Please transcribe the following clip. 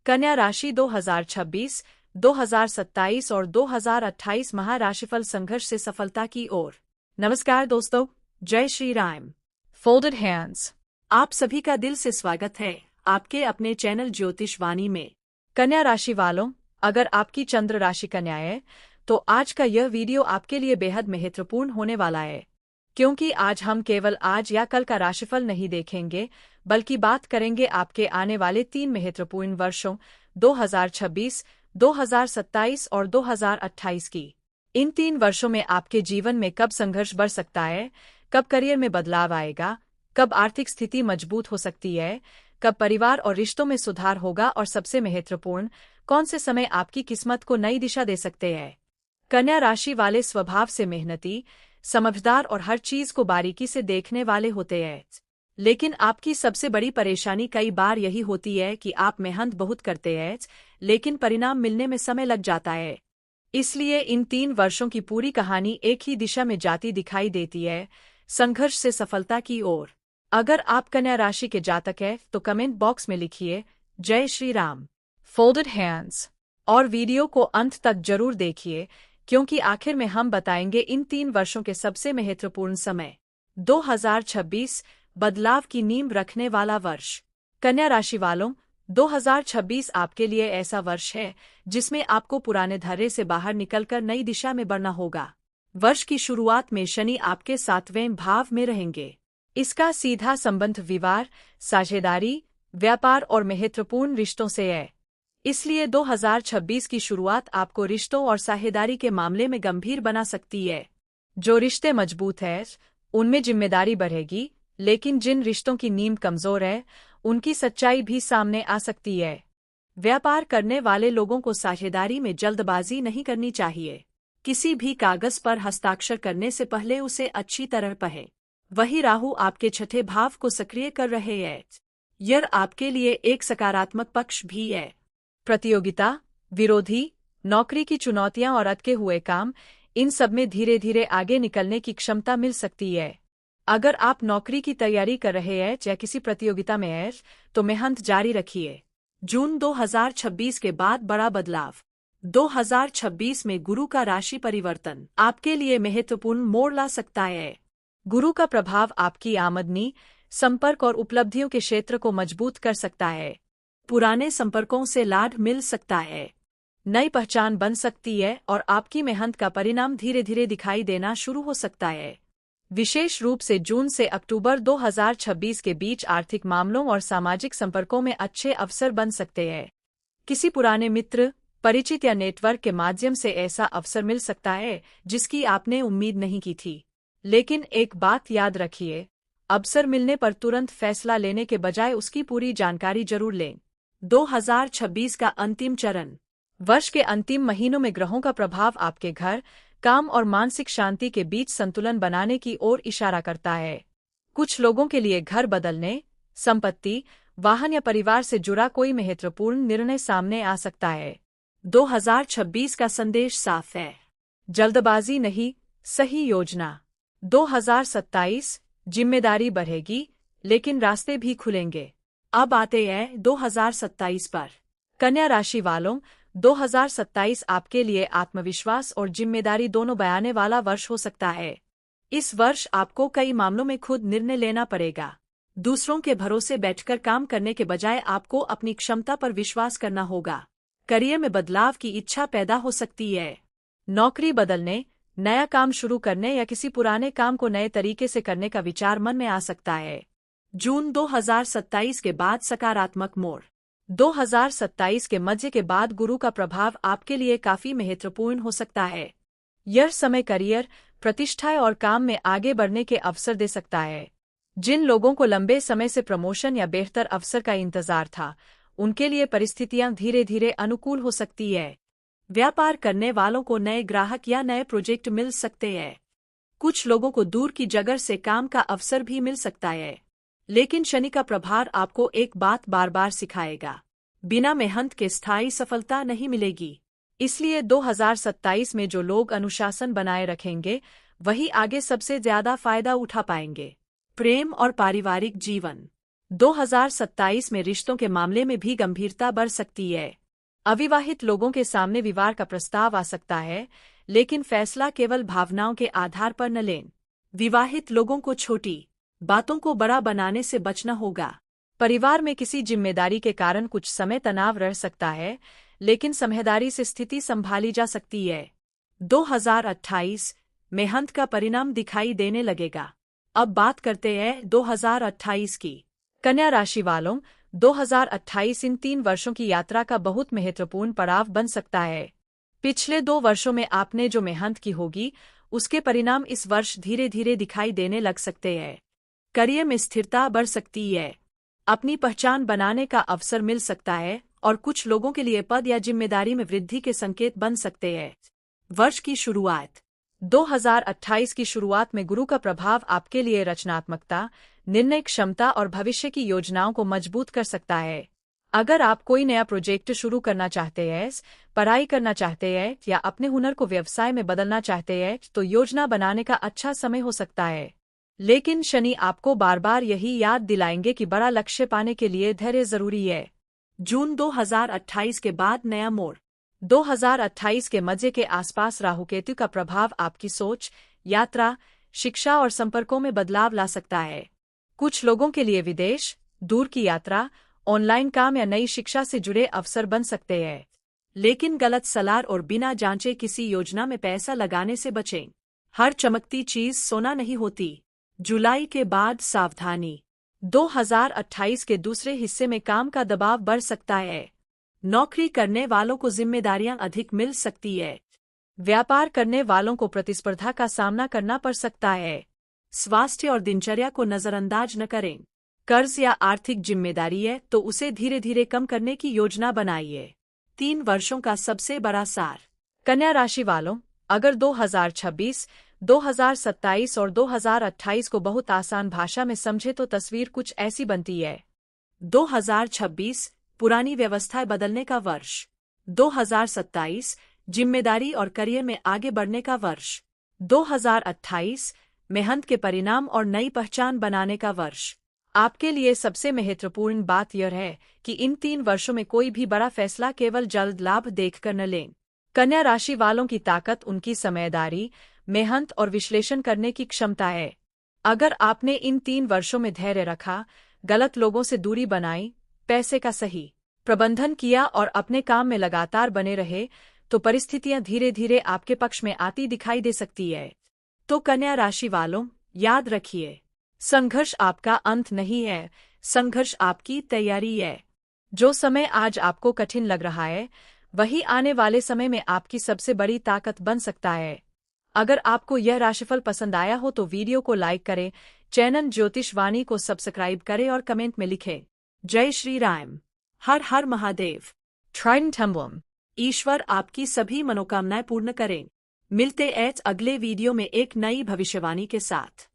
कन्या राशि 2026, 2027 और 2028 माह राशिफल संघर्ष से सफलता की ओर। नमस्कार दोस्तों, जय श्री राम। Folded hands. आप सभी का दिल से स्वागत है आपके अपने चैनल ज्योतिष वाणी में। कन्या राशि वालों, अगर आपकी चंद्र राशि कन्या है तो आज का यह वीडियो आपके लिए बेहद महत्वपूर्ण होने वाला है, क्योंकि आज हम केवल आज या कल का राशिफल नहीं देखेंगे, बल्कि बात करेंगे आपके आने वाले 3 महत्वपूर्ण वर्षों 2026, 2027 और 2028 की। इन 3 वर्षों में आपके जीवन में कब संघर्ष बढ़ सकता है, कब करियर में बदलाव आएगा, कब आर्थिक स्थिति मजबूत हो सकती है, कब परिवार और रिश्तों में सुधार होगा और सबसे महत्वपूर्ण, कौन से समय आपकी किस्मत को नई दिशा दे सकते हैं। कन्या राशि वाले स्वभाव से मेहनती, समझदार और हर चीज को बारीकी से देखने वाले होते हैं, लेकिन आपकी सबसे बड़ी परेशानी कई बार यही होती है कि आप मेहनत बहुत करते हैं, लेकिन परिणाम मिलने में समय लग जाता है। इसलिए इन 3 वर्षों की पूरी कहानी एक ही दिशा में जाती दिखाई देती है, संघर्ष से सफलता की ओर। अगर आप कन्या राशि के जातक हैं तो कमेंट बॉक्स में लिखिए जय श्री राम, फोल्डेड हैंड्स, और वीडियो को अंत तक जरूर देखिए, क्योंकि आखिर में हम बताएंगे इन 3 वर्षों के सबसे महत्वपूर्ण समय। 2026 बदलाव की नींव रखने वाला वर्ष। कन्या राशि वालों, 2026 आपके लिए ऐसा वर्ष है जिसमें आपको पुराने धर्रे से बाहर निकलकर नई दिशा में बढ़ना होगा। वर्ष की शुरुआत में शनि आपके 7वें भाव में रहेंगे। इसका सीधा संबंध विवाह, साझेदारी, व्यापार और महत्वपूर्ण रिश्तों से है। इसलिए 2026 की शुरुआत आपको रिश्तों और साझेदारी के मामले में गंभीर बना सकती है। जो रिश्ते मजबूत हैं, उनमें जिम्मेदारी बढ़ेगी, लेकिन जिन रिश्तों की नींव कमजोर है, उनकी सच्चाई भी सामने आ सकती है। व्यापार करने वाले लोगों को साझेदारी में जल्दबाजी नहीं करनी चाहिए। किसी भी कागज पर हस्ताक्षर करने से पहले उसे अच्छी तरह पढ़ें। वही राहु आपके 6ठे भाव को सक्रिय कर रहे हैं। यह आपके लिए एक सकारात्मक पक्ष भी है। प्रतियोगिता, विरोधी, नौकरी की चुनौतियां और अटके हुए काम, इन सब में धीरे धीरे आगे निकलने की क्षमता मिल सकती है। अगर आप नौकरी की तैयारी कर रहे हैं या किसी प्रतियोगिता में हैं, तो मेहनत जारी रखिए। जून 2026 के बाद बड़ा बदलाव। 2026 में गुरु का राशि परिवर्तन आपके लिए महत्वपूर्ण मोड़ ला सकता है। गुरु का प्रभाव आपकी आमदनी, संपर्क और उपलब्धियों के क्षेत्र को मजबूत कर सकता है। पुराने संपर्कों से लाभ मिल सकता है, नई पहचान बन सकती है और आपकी मेहनत का परिणाम धीरे धीरे दिखाई देना शुरू हो सकता है। विशेष रूप से जून से अक्टूबर 2026 के बीच आर्थिक मामलों और सामाजिक संपर्कों में अच्छे अवसर बन सकते हैं। किसी पुराने मित्र, परिचित या नेटवर्क के माध्यम से ऐसा अवसर मिल सकता है जिसकी आपने उम्मीद नहीं की थी। लेकिन एक बात याद रखिए, अवसर मिलने पर तुरंत फैसला लेने के बजाय उसकी पूरी जानकारी जरूर लें। 2026 का अंतिम चरण। वर्ष के अंतिम महीनों में ग्रहों का प्रभाव आपके घर, काम और मानसिक शांति के बीच संतुलन बनाने की ओर इशारा करता है। कुछ लोगों के लिए घर बदलने, संपत्ति, वाहन या परिवार से जुड़ा कोई महत्वपूर्ण निर्णय सामने आ सकता है। 2026 का संदेश साफ है, जल्दबाजी नहीं, सही योजना। 2027 जिम्मेदारी बढ़ेगी, लेकिन रास्ते भी खुलेंगे। अब आते हैं 2027 पर। कन्या राशि वालों, 2027 आपके लिए आत्मविश्वास और जिम्मेदारी दोनों बयाने वाला वर्ष हो सकता है। इस वर्ष आपको कई मामलों में खुद निर्णय लेना पड़ेगा। दूसरों के भरोसे बैठकर काम करने के बजाय आपको अपनी क्षमता पर विश्वास करना होगा। करियर में बदलाव की इच्छा पैदा हो सकती है। नौकरी बदलने, नया काम शुरू करने या किसी पुराने काम को नए तरीके से करने का विचार मन में आ सकता है। जून 2027 के बाद सकारात्मक मोड़। 2027 के मध्य के बाद गुरु का प्रभाव आपके लिए काफी महत्वपूर्ण हो सकता है। यह समय करियर, प्रतिष्ठा और काम में आगे बढ़ने के अवसर दे सकता है। जिन लोगों को लंबे समय से प्रमोशन या बेहतर अवसर का इंतजार था, उनके लिए परिस्थितियां धीरे धीरे अनुकूल हो सकती है। व्यापार करने वालों को नए ग्राहक या नए प्रोजेक्ट मिल सकते हैं। कुछ लोगों को दूर की जगह से काम का अवसर भी मिल सकता है। लेकिन शनि का प्रभाव आपको एक बात बार बार सिखाएगा, बिना मेहनत के स्थायी सफलता नहीं मिलेगी। इसलिए 2027 में जो लोग अनुशासन बनाए रखेंगे, वही आगे सबसे ज्यादा फायदा उठा पाएंगे। प्रेम और पारिवारिक जीवन। 2027 में रिश्तों के मामले में भी गंभीरता बढ़ सकती है। अविवाहित लोगों के सामने विवाह का प्रस्ताव आ सकता है, लेकिन फैसला केवल भावनाओं के आधार पर न लें। विवाहित लोगों को छोटी बातों को बड़ा बनाने से बचना होगा। परिवार में किसी जिम्मेदारी के कारण कुछ समय तनाव रह सकता है, लेकिन समझदारी से स्थिति संभाली जा सकती है। 2028 में हंत का परिणाम दिखाई देने लगेगा। अब बात करते हैं 2028 की। कन्या राशि वालों, 2028 इन 3 वर्षों की यात्रा का बहुत महत्वपूर्ण पड़ाव बन सकता है। पिछले 2 वर्षों में आपने जो मेहनत की होगी, उसके परिणाम इस वर्ष धीरे धीरे दिखाई देने लग सकते हैं। करियर में स्थिरता बढ़ सकती है। अपनी पहचान बनाने का अवसर मिल सकता है और कुछ लोगों के लिए पद या जिम्मेदारी में वृद्धि के संकेत बन सकते हैं। वर्ष की शुरुआत 2028 की शुरुआत में गुरु का प्रभाव आपके लिए रचनात्मकता, निर्णय क्षमता और भविष्य की योजनाओं को मजबूत कर सकता है। अगर आप कोई नया प्रोजेक्ट शुरू करना चाहते हैं, पढ़ाई करना चाहते हैं या अपने हुनर को व्यवसाय में बदलना चाहते हैं, तो योजना बनाने का अच्छा समय हो सकता है। लेकिन शनि आपको बार बार यही याद दिलाएंगे कि बड़ा लक्ष्य पाने के लिए धैर्य जरूरी है। जून 2028 के बाद नया मोड़ 2028 के मध्य के आसपास राहु केतु का प्रभाव आपकी सोच, यात्रा, शिक्षा और संपर्कों में बदलाव ला सकता है। कुछ लोगों के लिए विदेश, दूर की यात्रा, ऑनलाइन काम या नई शिक्षा से जुड़े अवसर बन सकते हैं। लेकिन गलत सलाह और बिना जांचे किसी योजना में पैसा लगाने से बचें। हर चमकती चीज सोना नहीं होती। जुलाई के बाद सावधानी 2028 के दूसरे हिस्से में काम का दबाव बढ़ सकता है। नौकरी करने वालों को जिम्मेदारियां अधिक मिल सकती है। व्यापार करने वालों को प्रतिस्पर्धा का सामना करना पड़ सकता है। स्वास्थ्य और दिनचर्या को नजरअंदाज न करें। कर्ज या आर्थिक जिम्मेदारी है तो उसे धीरे धीरे कम करने की योजना बनाइए। 3 वर्षों का सबसे बड़ा सार। कन्या राशि वालों, अगर 2026, 2027 और 2028 को बहुत आसान भाषा में समझे तो तस्वीर कुछ ऐसी बनती है। 2026 पुरानी व्यवस्थाएं बदलने का वर्ष। 2027 जिम्मेदारी और करियर में आगे बढ़ने का वर्ष। 2028 मेहनत के परिणाम और नई पहचान बनाने का वर्ष। आपके लिए सबसे महत्वपूर्ण बात यह है कि इन 3 वर्षों में कोई भी बड़ा फैसला केवल जल्द लाभ देखकर न लें। कन्या राशि वालों की ताकत उनकी समझदारी, मेहनत और विश्लेषण करने की क्षमता है। अगर आपने इन 3 वर्षों में धैर्य रखा, गलत लोगों से दूरी बनाई, पैसे का सही प्रबंधन किया और अपने काम में लगातार बने रहे, तो परिस्थितियां धीरे धीरे आपके पक्ष में आती दिखाई दे सकती है। तो कन्या राशि वालों, याद रखिए, संघर्ष आपका अंत नहीं है, संघर्ष आपकी तैयारी है। जो समय आज आपको कठिन लग रहा है, वही आने वाले समय में आपकी सबसे बड़ी ताकत बन सकता है। अगर आपको यह राशिफल पसंद आया हो तो वीडियो को लाइक करें, चैनल ज्योतिष वाणी को सब्सक्राइब करें और कमेंट में लिखें जय श्री राम, हर हर महादेव, ट्राइडेंट एम्ब्लम। ईश्वर आपकी सभी मनोकामनाएं पूर्ण करें। मिलते हैं अगले वीडियो में एक नई भविष्यवाणी के साथ।